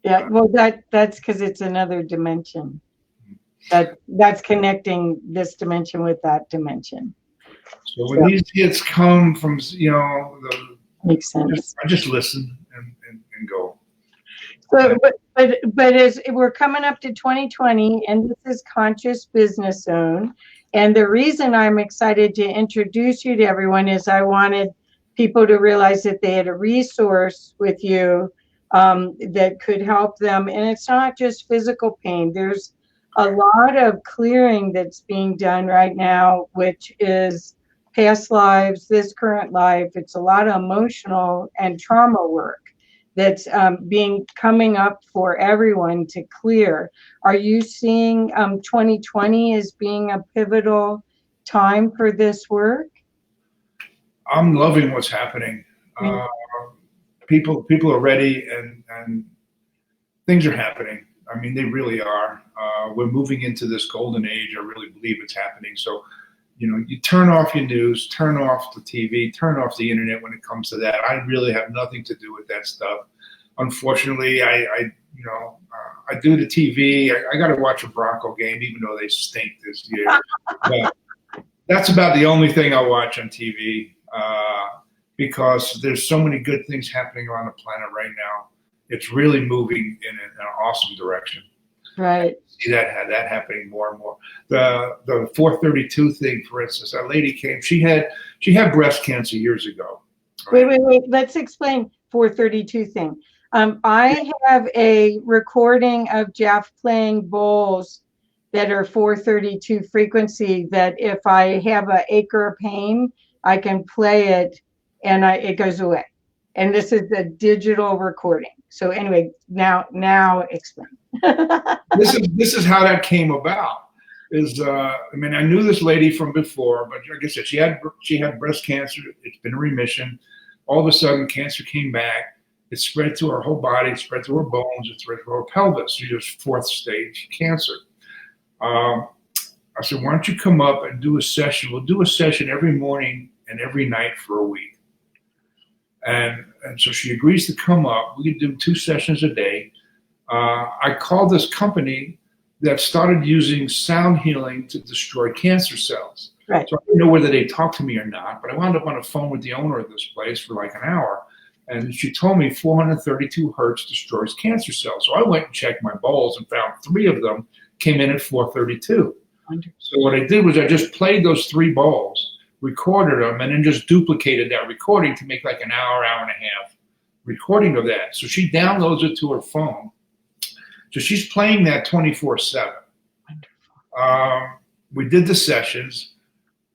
Yeah, well, that's because it's another dimension. That's connecting this dimension with that dimension. So when these hits come from, makes sense. I just listen and go. So, but as we're coming up to 2020, and this is Conscious Business Zone, and the reason I'm excited to introduce you to everyone is I wanted people to realize that they had a resource with you that could help them. And it's not just physical pain. There's a lot of clearing that's being done right now, which is past lives, this current life. It's a lot of emotional and trauma work that's coming up for everyone to clear. Are you seeing 2020 as being a pivotal time for this work? I'm loving what's happening. People are ready, and things are happening. I mean, they really are. We're moving into this golden age. I really believe it's happening. So, you turn off your news, turn off the TV, turn off the internet when it comes to that. I really have nothing to do with that stuff. Unfortunately, I do the TV. I got to watch a Bronco game, even though they stink this year. But That's about the only thing I watch on TV because there's so many good things happening around the planet right now. It's really moving in an awesome direction. Right. See that happening more and more. The 432 thing, for instance, that lady came. She had breast cancer years ago. Right? Wait. Let's explain 432 thing. I have a recording of Jeff playing bowls that are 432 frequency. That if I have an ache or a pain, I can play it, and it goes away. And this is a digital recording. So anyway, now explain. This is how that came about. I mean, I knew this lady from before, but like I said, she had breast cancer. It's been in remission. All of a sudden, cancer came back. It spread to her whole body. It spread to her bones. It spread to her pelvis. She was 4th stage cancer. I said, why don't you come up and do a session? We'll do a session every morning and every night for a week. And so she agrees to come up. We can do 2 sessions a day. I called this company that started using sound healing to destroy cancer cells. Right. So I didn't know whether they talked to me or not, but I wound up on the phone with the owner of this place for like an hour. And she told me 432 hertz destroys cancer cells. So I went and checked my bowls and found 3 of them came in at 432. So what I did was I just played those 3 bowls, recorded them, and then just duplicated that recording to make like an hour and a half recording of that. So she downloads it to her phone. So she's playing that 24/7. We did the sessions.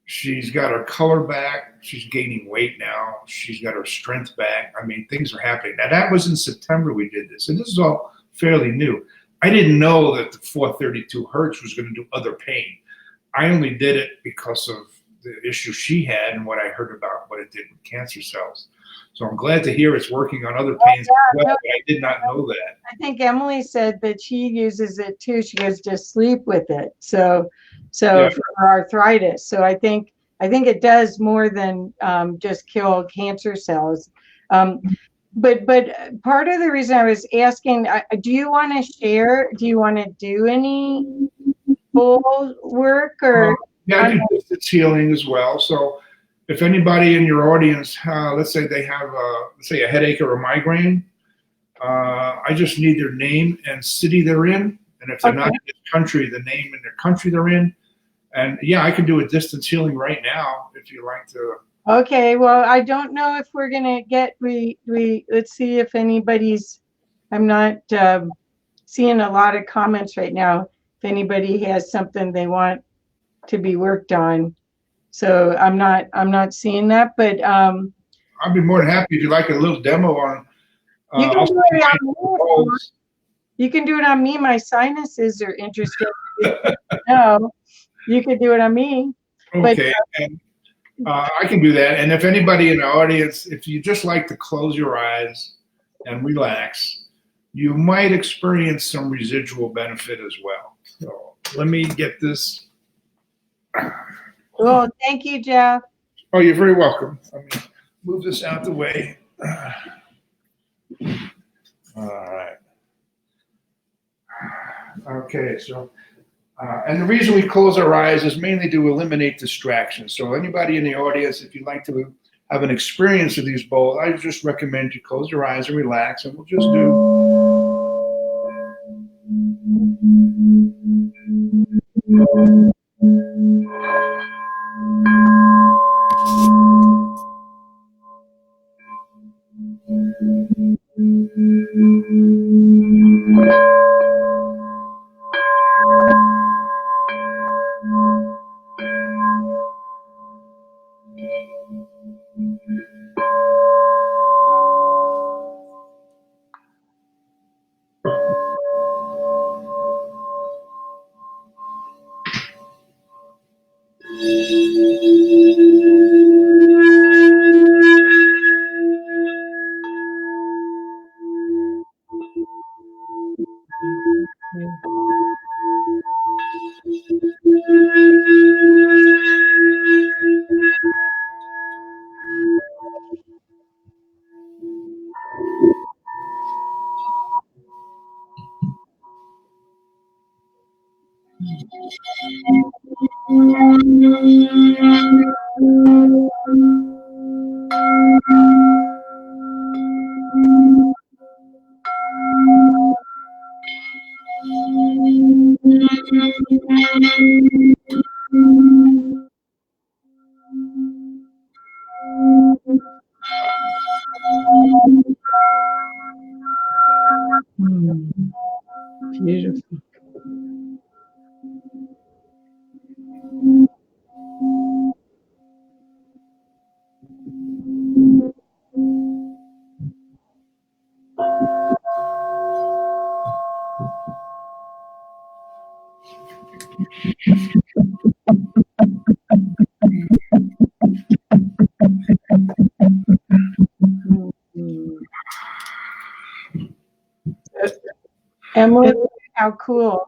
She's got her color back. She's gaining weight now. She's got her strength back. I mean, things are happening. Now, that was in September we did this. And this is all fairly new. I didn't know that the 432 hertz was going to do other pain. I only did it because of the issue she had and what I heard about what it did with cancer cells. So I'm glad to hear it's working on other pains as well, but I did not know that. I think Emily said that she uses it too. She goes to sleep with it. So Yeah. for arthritis. So I think it does more than just kill cancer cells. But part of the reason I was asking, do you want to share? Do you want to do any full work or? Yeah, I do distance healing as well. So if anybody in your audience, let's say they have a headache or a migraine, I just need their name and city they're in. And if they're not in this country, the name and their country they're in. And yeah, I can do a distance healing right now if you like to. Okay, well, I don't know if we're gonna get let's see if anybody's. I'm not seeing a lot of comments right now. If anybody has something they want to be worked on, so I'm not seeing that. But I'd be more than happy if you like a little demo on. You can do it on me. You can do it on me. My sinuses are interested. No, you could do it on me. Okay. And I can do that. And if anybody in the audience, if you just like to close your eyes and relax, you might experience some residual benefit as well. So let me get this. Well, thank you, Jeff. Oh, you're very welcome. Let me move this out the way. All right. Okay, so and the reason we close our eyes is mainly to eliminate distractions. So anybody in the audience, if you'd like to have an experience of these bowls, I just recommend you close your eyes and relax, and we'll just do. Beautiful. Emily, how cool.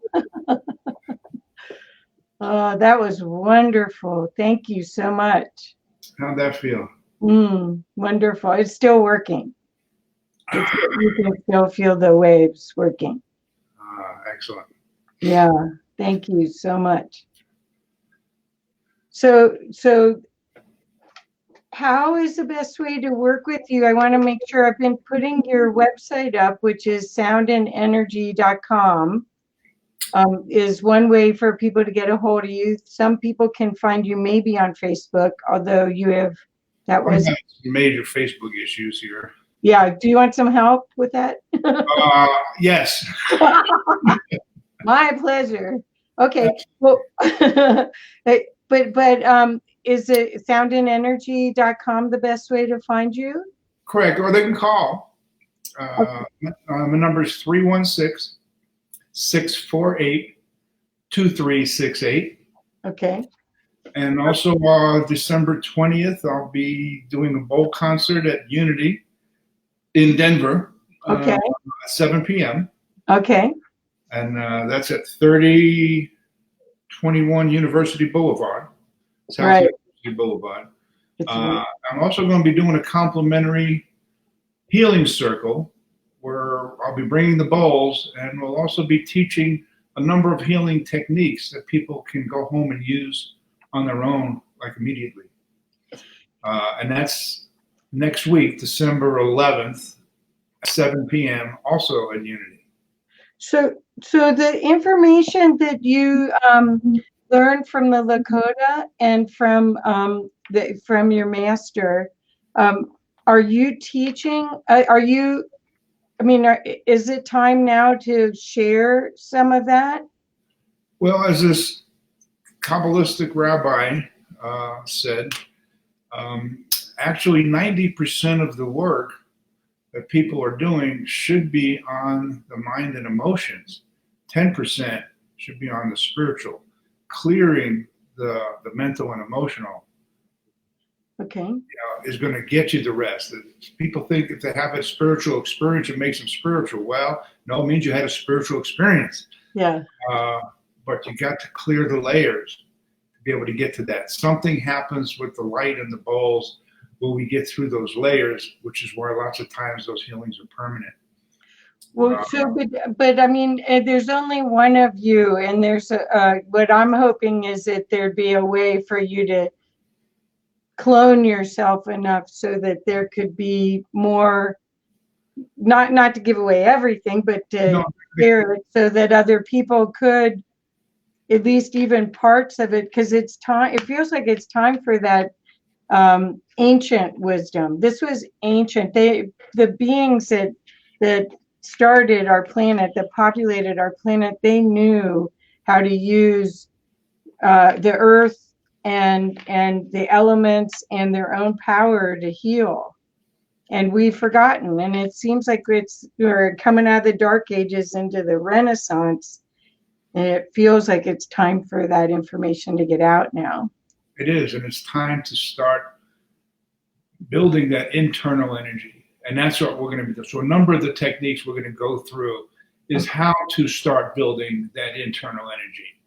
Oh, that was wonderful. Thank you so much. How'd that feel? Wonderful. It's still working. You can still feel the waves working. Excellent. Yeah, thank you so much. So how is the best way to work with you? I want to make sure I've been putting your website up, which is soundandenergy.com. Is one way for people to get a hold of you. Some people can find you maybe on Facebook, although you have, that was major Facebook issues here. Yeah. Do you want some help with that? Yes. My pleasure. Okay. Well, but is it soundandenergy.com the best way to find you? Correct. Or they can call. My number is 316-648-2368. Okay. And also December 20th, I'll be doing a bowl concert at Unity in Denver. Okay. At 7 p.m. Okay. And that's at 3021 University Boulevard, South University Boulevard. I'm also going to be doing a complimentary healing circle where I'll be bringing the bowls, and we'll also be teaching a number of healing techniques that people can go home and use on their own, like immediately. And that's next week, December 11th, 7 p.m., also at Unity. So the information that you learned from the Lakota and from your master, are you teaching? Is it time now to share some of that? Well, as this Kabbalistic rabbi said, actually 90% of the work that people are doing should be on the mind and emotions. 10% should be on the spiritual, clearing the mental and emotional. Okay. Is going to get you the rest. People think if they have a spiritual experience, it makes them spiritual. Well, no, it means you had a spiritual experience. Yeah. But you got to clear the layers to be able to get to that. Something happens with the light and the bowls when we get through those layers, which is why lots of times those healings are permanent. Well, but I mean, there's only one of you, and there's what I'm hoping is that there'd be a way for you to clone yourself enough so that there could be more, not to give away everything, but to share it so that other people could, at least even parts of it, because it's time. It feels like it's time for that ancient wisdom. This was ancient. The beings that started our planet, that populated our planet, they knew how to use the earth and the elements and their own power to heal. And we've forgotten. And it seems like we're coming out of the dark ages into the Renaissance. And it feels like it's time for that information to get out now. It is, and it's time to start building that internal energy. And that's what we're going to be doing. So a number of the techniques we're going to go through is how to start building that internal energy.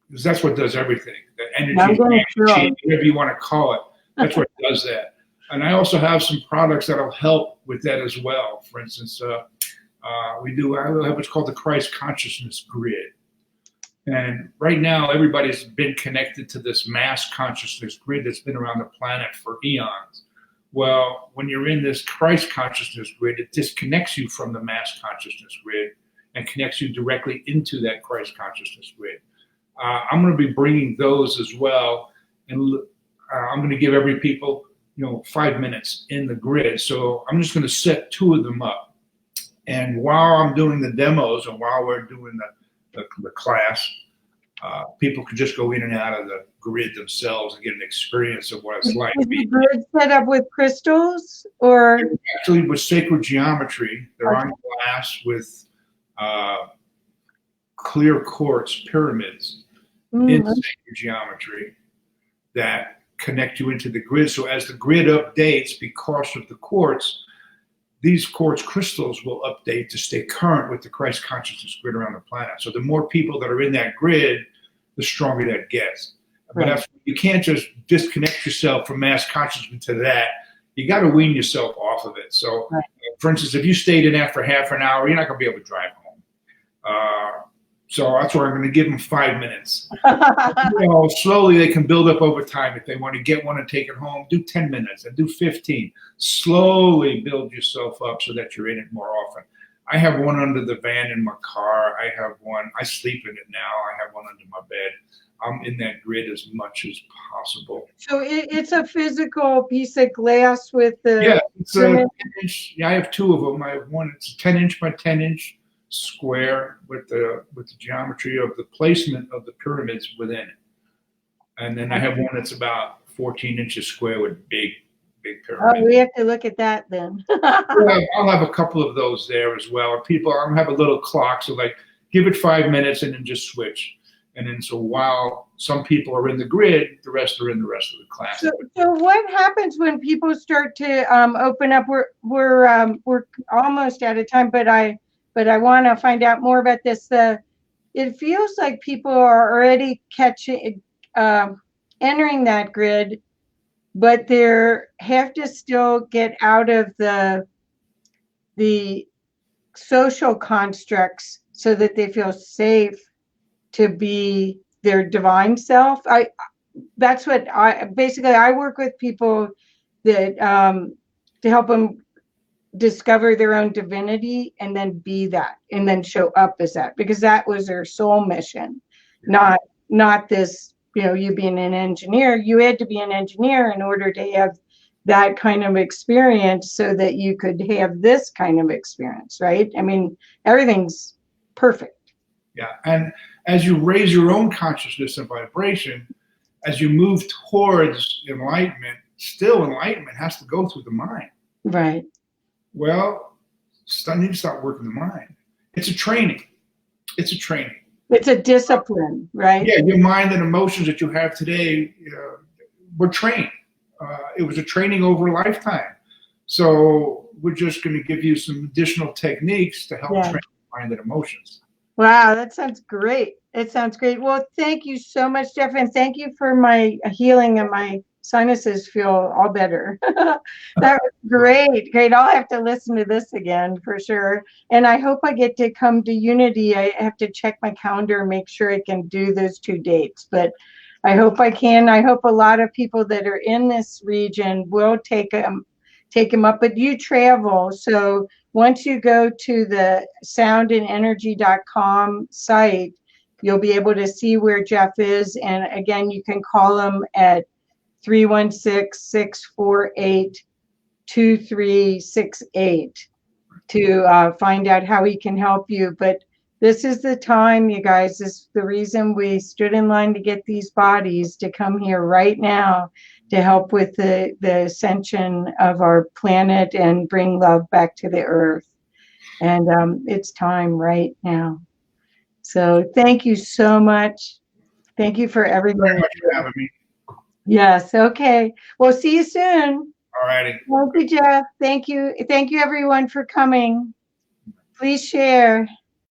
Because that's what does everything. The energy, whatever you want to call it, that's what does that. And I also have some products that'll help with that as well. For instance, I have what's called the Christ Consciousness Grid. And right now, everybody's been connected to this mass consciousness grid that's been around the planet for eons. Well, when you're in this Christ consciousness grid, it disconnects you from the mass consciousness grid and connects you directly into that Christ consciousness grid. I'm going to be bringing those as well, and I'm going to give every people, 5 minutes in the grid. So I'm just going to set 2 of them up, and while I'm doing the demos and while we're doing the class, people can just go in and out of the grid themselves and get an experience of what it's like. Is the grid set up with crystals or? Actually, with sacred geometry, they're on glass with clear quartz pyramids in sacred geometry that connect you into the grid. So as the grid updates because of the quartz, these quartz crystals will update to stay current with the Christ consciousness grid around the planet. So the more people that are in that grid, the stronger that gets. Right. But you can't just disconnect yourself from mass consciousness to that. You got to wean yourself off of it. So, right. For instance, if you stayed in that for half an hour, you're not going to be able to drive home. So that's why I'm going to give them 5 minutes. Slowly they can build up over time. If they want to get one and take it home, do 10 minutes and do 15. Slowly build yourself up so that you're in it more often. I have one under the van in my car. I have one. I sleep in it now. I have one under my bed. I'm in that grid as much as possible. So it's a physical piece of glass with the. Yeah, it's a 10-inch. Yeah, I have 2 of them. I have one. It's a 10-inch by 10-inch square with the geometry of the placement of the pyramids within it, and then I have one that's about 14 inches square with big pyramids. Oh, we have to look at that then. I'll have a couple of those there as well. I'll have a little clock, so like give it 5 minutes and then just switch. And then so while some people are in the grid, the rest are in the rest of the class. So what happens when people start to open up? We're almost out of time, but I want to find out more about this. It feels like people are already entering that grid, but they have to still get out of the social constructs so that they feel safe to be their divine self. That's what I work with people that to help them discover their own divinity and then be that and then show up as that, because that was their soul mission. Not this, you being an engineer. You had to be an engineer in order to have that kind of experience so that you could have this kind of experience, right? I mean, everything's perfect. Yeah, and as you raise your own consciousness and vibration, as you move towards enlightenment, still enlightenment has to go through the mind. Right. Well, you need to start working the mind. It's a training. It's a discipline, right? Yeah, your mind and emotions that you have today were trained. It was a training over a lifetime. So we're just going to give you some additional techniques to help train your mind and emotions. Wow, that sounds great. It sounds great. Well, thank you so much, Jeff, and thank you for my healing, and my sinuses feel all better. That was great. I'll have to listen to this again for sure. And I hope I get to come to Unity. I have to check my calendar and make sure I can do those 2 dates, but I hope I can. I hope a lot of people that are in this region will take them up, but you travel. So once you go to the soundandenergy.com site, you'll be able to see where Jeff is. And again, you can call him at 316-648-2368 to find out how he can help you. But this is the time, you guys. This is the reason we stood in line to get these bodies to come here right now to help with the ascension of our planet and bring love back to the earth. And it's time right now. So thank you so much. Thank you for everything. Thank you very much for having me. Yes. Okay. Well, see you soon. All righty. Thank you, Jeff. Thank you. Thank you, everyone, for coming. Please share.